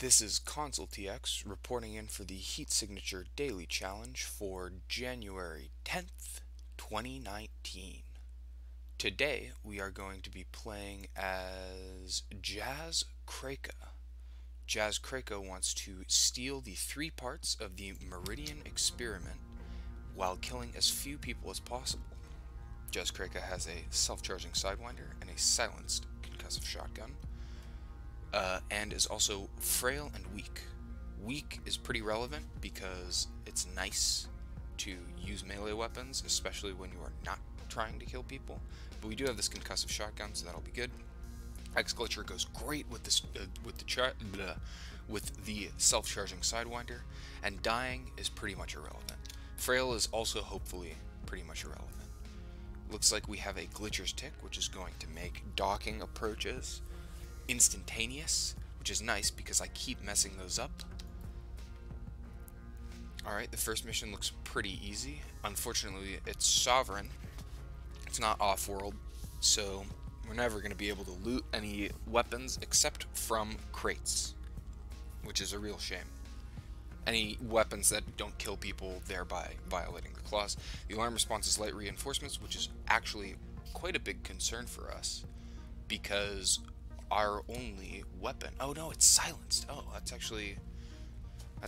This is Consultx reporting in for the Heat Signature Daily Challenge for January 10th, 2019. Today we are going to be playing as Jazz Kraka. Jazz Kraka wants to steal the 3 parts of the Meridian experiment while killing as few people as possible. Jazz Kraka has a self-charging Sidewinder and a silenced concussive shotgun. And is also frail and weak. Weak is pretty relevant because it's nice to use melee weapons, especially when you are not trying to kill people. But we do have this concussive shotgun, so that'll be good. X-Glitcher goes great with this with the self-charging Sidewinder, and dying is pretty much irrelevant. Frail is also hopefully pretty much irrelevant. Looks like we have a Glitcher's Tick, which is going to make docking approaches instantaneous, which is nice because I keep messing those up. Alright, the first mission looks pretty easy. Unfortunately, it's sovereign. It's not off-world, so we're never going to be able to loot any weapons except from crates, which is a real shame. Any weapons that don't kill people, thereby violating the clause. The alarm response is light reinforcements, which is actually quite a big concern for us, because our only weapon... Oh no, it's silenced. Oh, that's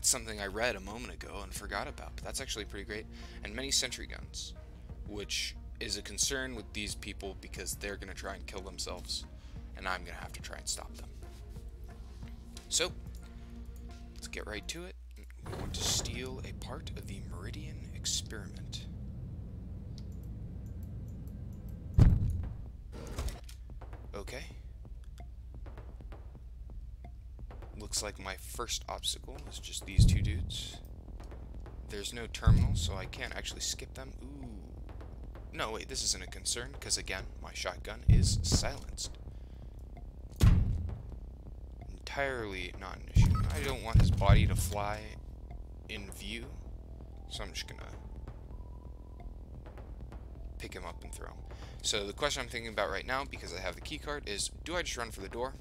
something I read a moment ago and forgot about, but that's actually pretty great. And many sentry guns, which is a concern with these people because they're going to try and kill themselves, and I'm going to have to try and stop them. So, let's get right to it. We want to steal a part of the Meridian experiment. Okay. Looks like my first obstacle is just these 2 dudes. There's no terminal, so I can't actually skip them. Ooh. No, wait, this isn't a concern, because again, my shotgun is silenced. Entirely not an issue. I don't want his body to fly in view, so I'm just gonna pick him up and throw him. So the question I'm thinking about right now, because I have the key card, is do I just run for the door?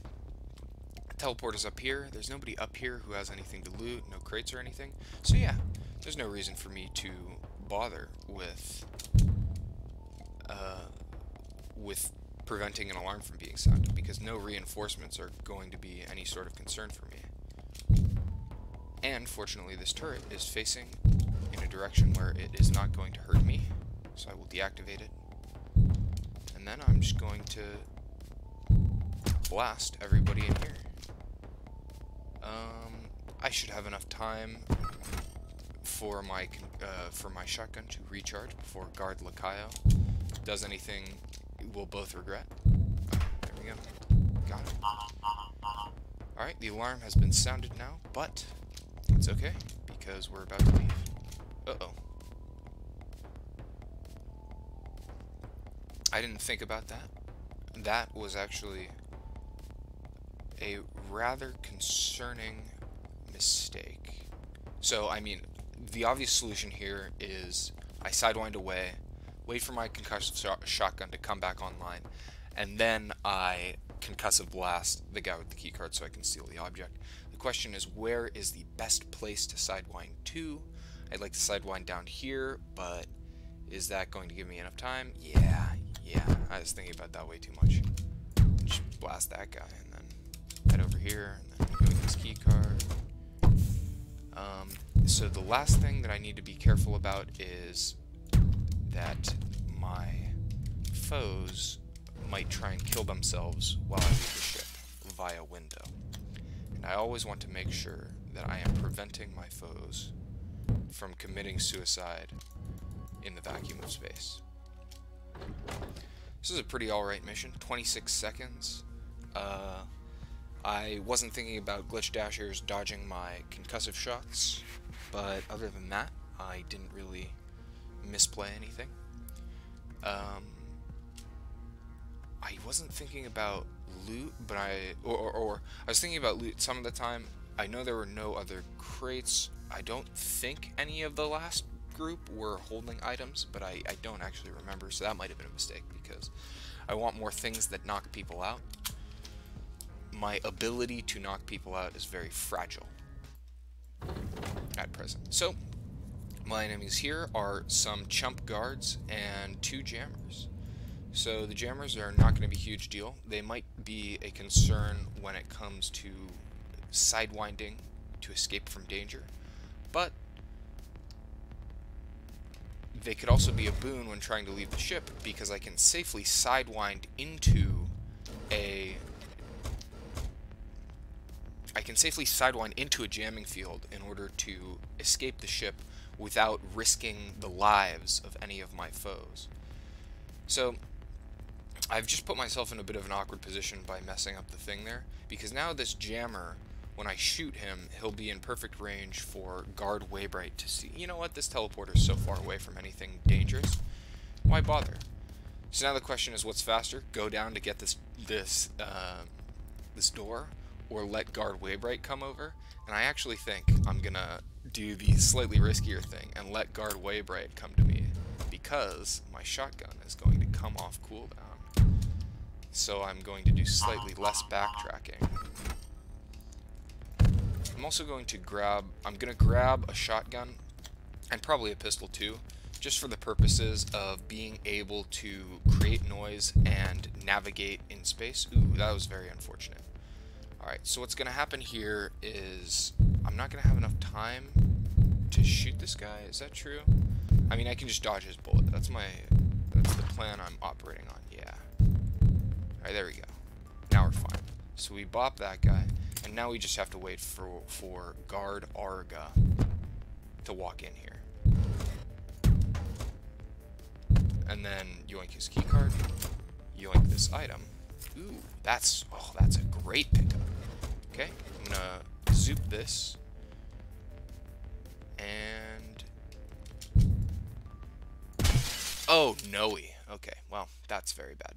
Teleport is up here. There's nobody up here who has anything to loot, no crates or anything. So yeah, there's no reason for me to bother with preventing an alarm from being sounded, because no reinforcements are going to be any sort of concern for me. And fortunately, this turret is facing in a direction where it is not going to hurt me, so I will deactivate it. And then I'm just going to blast everybody in here. I should have enough time for my shotgun to recharge before Guard Lacayo does anything we'll both regret. There we go. Got it. Alright, the alarm has been sounded now, but it's okay, because we're about to leave. Uh-oh. I didn't think about that. That was actually a rather concerning mistake. So, I mean, the obvious solution here is I sidewind away, wait for my concussive shotgun to come back online, and then I concussive blast the guy with the keycard so I can steal the object. The question is, where is the best place to sidewind to? I'd like to sidewind down here, but is that going to give me enough time? Yeah, I was thinking about that way too much. Just blast that guy and then head over here and then go with this keycard. So the last thing that I need to be careful about is that my foes might try and kill themselves while I leave the ship via window. And I always want to make sure that I am preventing my foes from committing suicide in the vacuum of space. This is a pretty alright mission, 26 seconds. I wasn't thinking about glitch dashers dodging my concussive shots, but other than that, I didn't really misplay anything. I wasn't thinking about loot, but I was thinking about loot some of the time. I know there were no other crates. I don't think any of the last group were holding items, but I don't actually remember, so that might have been a mistake, because I want more things that knock people out. my ability to knock people out is very fragile at present. So my enemies here are some chump guards and 2 jammers. So the jammers are not going to be a huge deal. They might be a concern when it comes to sidewinding to escape from danger, but they could also be a boon when trying to leave the ship, because I can safely sidewind into a jamming field in order to escape the ship without risking the lives of any of my foes. So I've just put myself in a bit of an awkward position by messing up the thing there, because now this jammer, when I shoot him, he'll be in perfect range for guard Waybright to see. You know what? This teleporter is so far away from anything dangerous. Why bother? So now the question is, what's faster? Go down to get this door, or let guard Waybright come over? And I actually think I'm gonna do the slightly riskier thing and let guard Waybright come to me, because my shotgun is going to come off cooldown. So I'm going to do slightly less backtracking. I'm also going to grab a shotgun and probably a pistol too, just for the purposes of being able to create noise and navigate in space. Ooh, that was very unfortunate. Alright, so what's going to happen here is I'm not going to have enough time to shoot this guy. Is that true? I mean, I can just dodge his bullet. That's the plan I'm operating on. Yeah. Alright, there we go. Now we're fine. So we bop that guy, and now we just have to wait for guard Arga to walk in here. And then yoink his keycard, yoink this item. Ooh, that's a great pickup. Okay, I'm gonna zoop this, and oh no-y. Okay, well, that's very bad.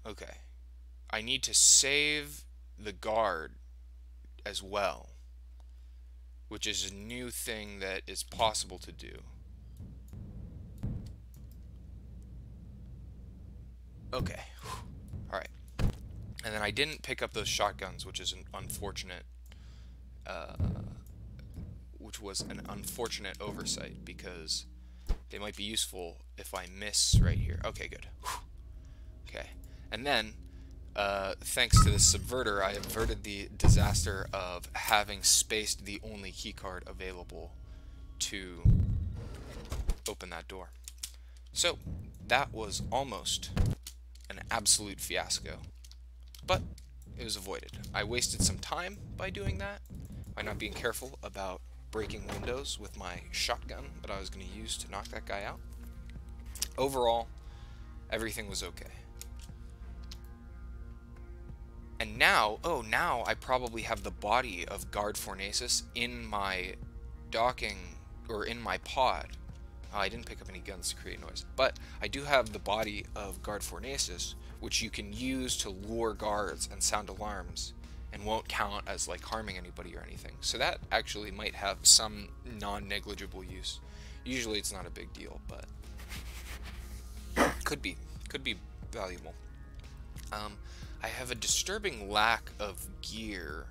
Okay, I need to save the guard as well, which is a new thing that is possible to do. Okay, alright. And then I didn't pick up those shotguns, which is an unfortunate, oversight, because they might be useful if I miss right here. Okay, good. Okay, and then, thanks to this subverter, I averted the disaster of having spaced the only keycard available to open that door. So, that was almost an absolute fiasco, but it was avoided. I wasted some time by doing that, by not being careful about breaking windows with my shotgun that I was going to use to knock that guy out. Overall, everything was okay. And now, now I probably have the body of Guard Fornacis in my docking, or in my pod. I didn't pick up any guns to create noise, but I do have the body of Guard Fornacis, which you can use to lure guards and sound alarms, and won't count as like harming anybody or anything. So that actually might have some non-negligible use. Usually it's not a big deal, but could be valuable. I have a disturbing lack of gear.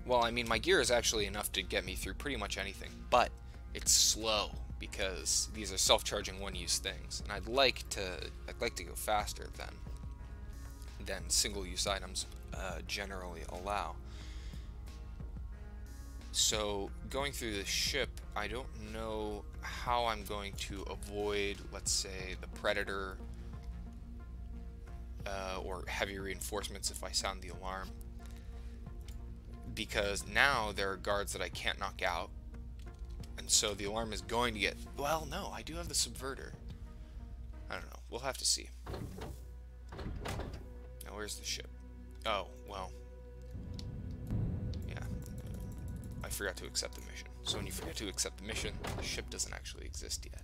Well, I mean, my gear is actually enough to get me through pretty much anything, but it's slow because these are self-charging one-use things, and I'd like to go faster than single-use items generally allow. So going through the ship, I don't know how I'm going to avoid, let's say, the Predator or heavy reinforcements if I sound the alarm, because now there are guards that I can't knock out, and so the alarm is going to get... Well, no, I do have the subverter. I don't know. We'll have to see. Now, where's the ship? Oh, well. Yeah. I forgot to accept the mission. So when you forget to accept the mission, the ship doesn't actually exist yet.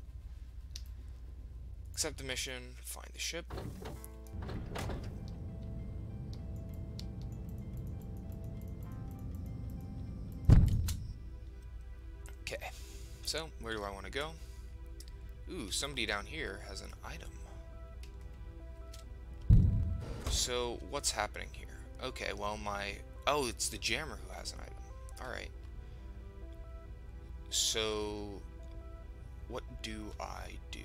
Accept the mission, find the ship. Okay, so where do I want to go? Ooh, somebody down here has an item. So, what's happening here? Okay, well, oh, it's the jammer who has an item. Alright. So, what do I do?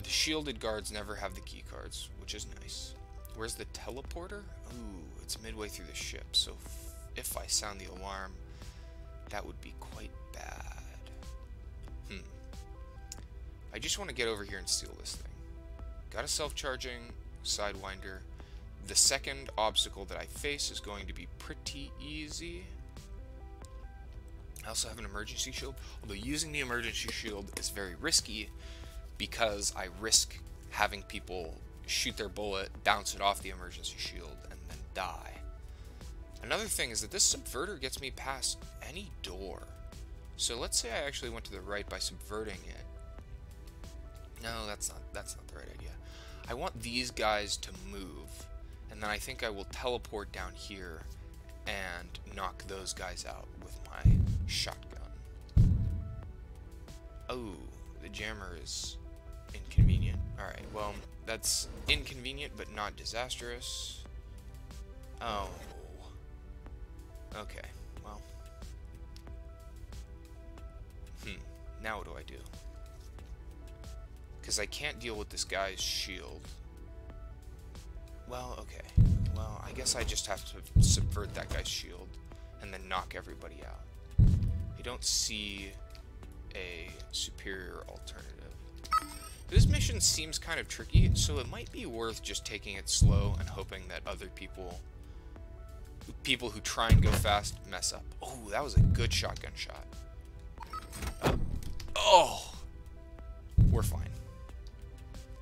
The shielded guards never have the key cards, which is nice. Where's the teleporter? Ooh, it's midway through the ship, so if I sound the alarm, that would be quite bad. I just want to get over here and steal this thing. Got a self-charging Sidewinder. The second obstacle that I face is going to be pretty easy. I also have an emergency shield, although using the emergency shield is very risky because I risk having people shoot their bullet, bounce it off the emergency shield, and then die. Another thing is that this subverter gets me past any door. So let's say I actually went to the right by subverting it. No, that's not the right idea. I want these guys to move, and then I think I will teleport down here and knock those guys out with my shotgun. Oh, the jammer is inconvenient. Alright, well, that's inconvenient but not disastrous. Oh. Okay, well. Now what do I do? Because I can't deal with this guy's shield. Well, okay. Well, I guess I just have to subvert that guy's shield and then knock everybody out. I don't see a superior alternative. This mission seems kind of tricky, so it might be worth just taking it slow and hoping that other people who try and go fast mess up. Oh, that was a good shotgun shot. Oh! We're fine.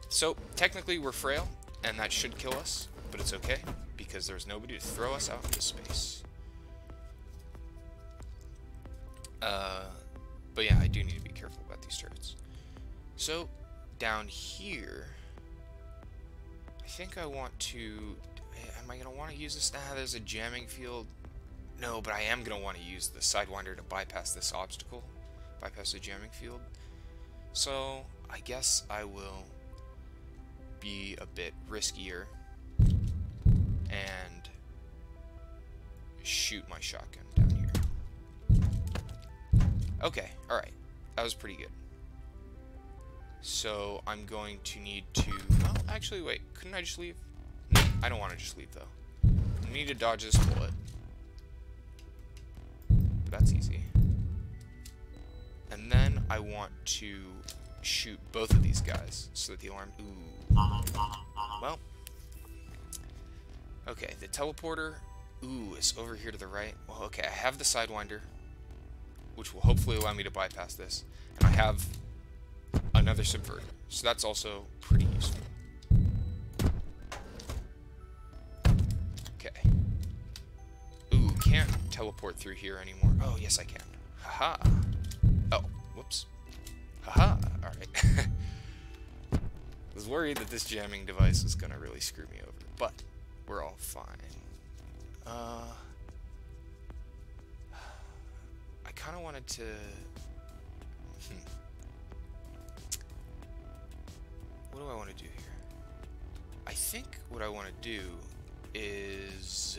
So, technically we're frail, and that should kill us, but it's okay, because there's nobody to throw us out into space. But yeah, I do need to be careful about these turrets. So, down here, I think I want to... Am I going to want to use this? Nah, there's a jamming field. No, but I am going to want to use the Sidewinder to bypass this obstacle. Bypass the jamming field. So, I guess I will be a bit riskier and shoot my shotgun down here. Okay, alright. That was pretty good. So, I'm going to need to... Well, actually, wait. Couldn't I just leave? No, I don't want to just leave, though. I need to dodge this bullet. But that's easy. And then I want to shoot both of these guys so that the alarm... Ooh. Well. Okay, the teleporter... Ooh, is over here to the right. Well, okay, I have the Sidewinder, which will hopefully allow me to bypass this. And I have another subverter, so that's also pretty useful. Okay. Ooh, can't teleport through here anymore. Oh, yes I can. Haha. Oh, whoops. Haha, alright. I was worried that this jamming device was gonna really screw me over, but we're all fine. I kind of wanted to... What do I want to do here? I think what I want to do is...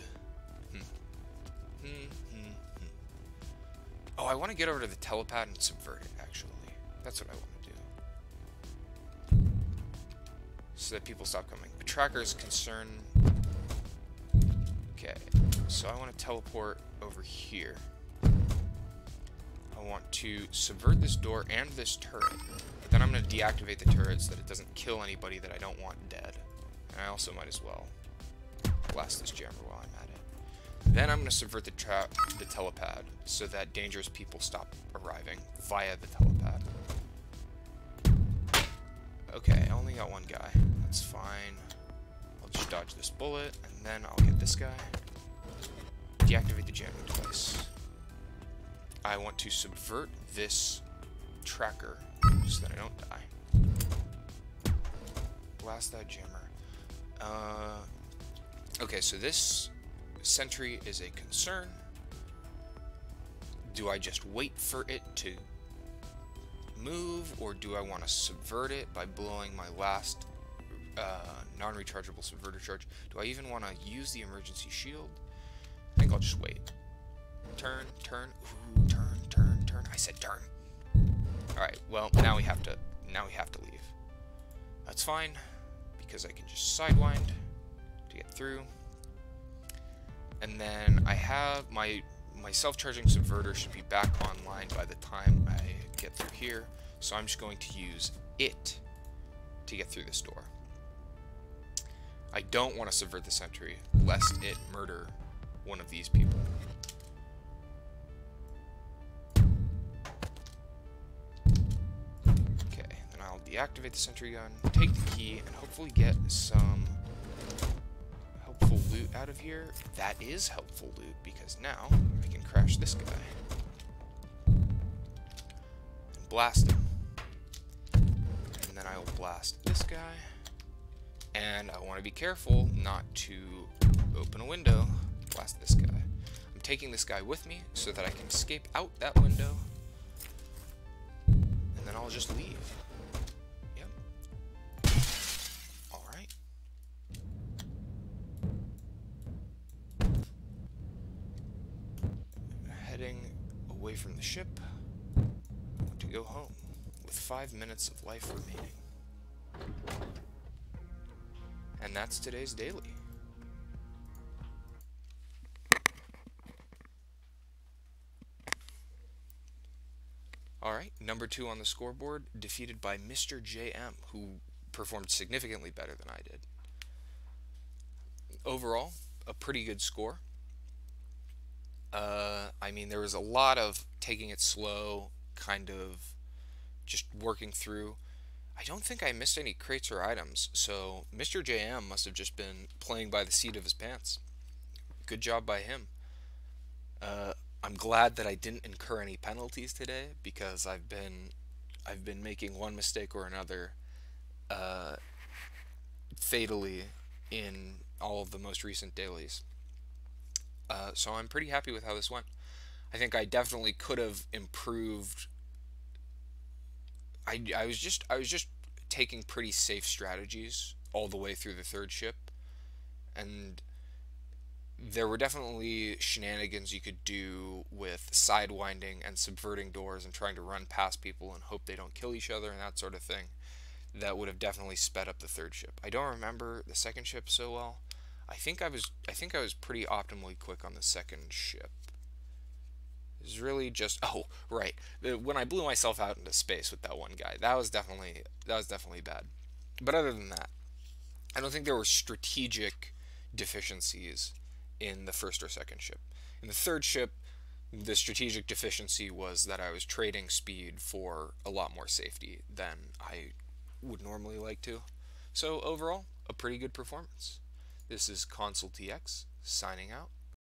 Oh, I want to get over to the telepad and subvert it, actually. That's what I want to do. So that people stop coming. The tracker's concern... Okay, so I want to teleport over here. I want to subvert this door and this turret. But then I'm going to deactivate the turret so that it doesn't kill anybody that I don't want dead. And I also might as well blast this jammer while I'm at it. Then I'm going to subvert the telepad so that dangerous people stop arriving via the telepad. Okay, I only got one guy. That's fine. I'll just dodge this bullet, and then I'll get this guy. Deactivate the jamming device. I want to subvert this tracker so that I don't die. Blast that jammer. Okay, so this sentry is a concern. Do I just wait for it to move, or do I want to subvert it by blowing my last non-rechargeable subverter charge. Do I even want to use the emergency shield? I think I'll just wait. Turn, turn, ooh, turn, turn, turn. I said turn. Alright, well, now we have to leave. That's fine, because I can just sidewind to get through. And then I have my self-charging subverter should be back online by the time I get through here. So I'm just going to use it to get through this door. I don't want to subvert the sentry, lest it murder one of these people. Okay, then I'll deactivate the sentry gun, take the key, and hopefully get some helpful loot out of here. That is helpful loot, because now I can crash this guy and blast him. And then I will blast this guy. And I want to be careful not to open a window, blast this guy. I'm taking this guy with me so that I can escape out that window. And then I'll just leave. Yep. Alright. Heading away from the ship to go home with 5 minutes of life remaining. And that's today's daily. Alright, number 2 on the scoreboard, defeated by Mr. JM, who performed significantly better than I did. Overall, a pretty good score. I mean, there was a lot of taking it slow, kind of just working through. I don't think I missed any crates or items, so Mr. JM must have just been playing by the seat of his pants. Good job by him. I'm glad that I didn't incur any penalties today, because I've been making one mistake or another fatally in all of the most recent dailies. So I'm pretty happy with how this went. I think I definitely could have improved. I was just taking pretty safe strategies all the way through the third ship, and there were definitely shenanigans you could do with sidewinding and subverting doors and trying to run past people and hope they don't kill each other and that sort of thing. That would have definitely sped up the third ship. I don't remember the second ship so well. I think I was pretty optimally quick on the second ship. It was really just, oh right, when I blew myself out into space with that one guy, that was definitely bad. But other than that, I don't think there were strategic deficiencies in the first or second ship. In the third ship, the strategic deficiency was that I was trading speed for a lot more safety than I would normally like to. So overall, a pretty good performance. This is Consultx signing out.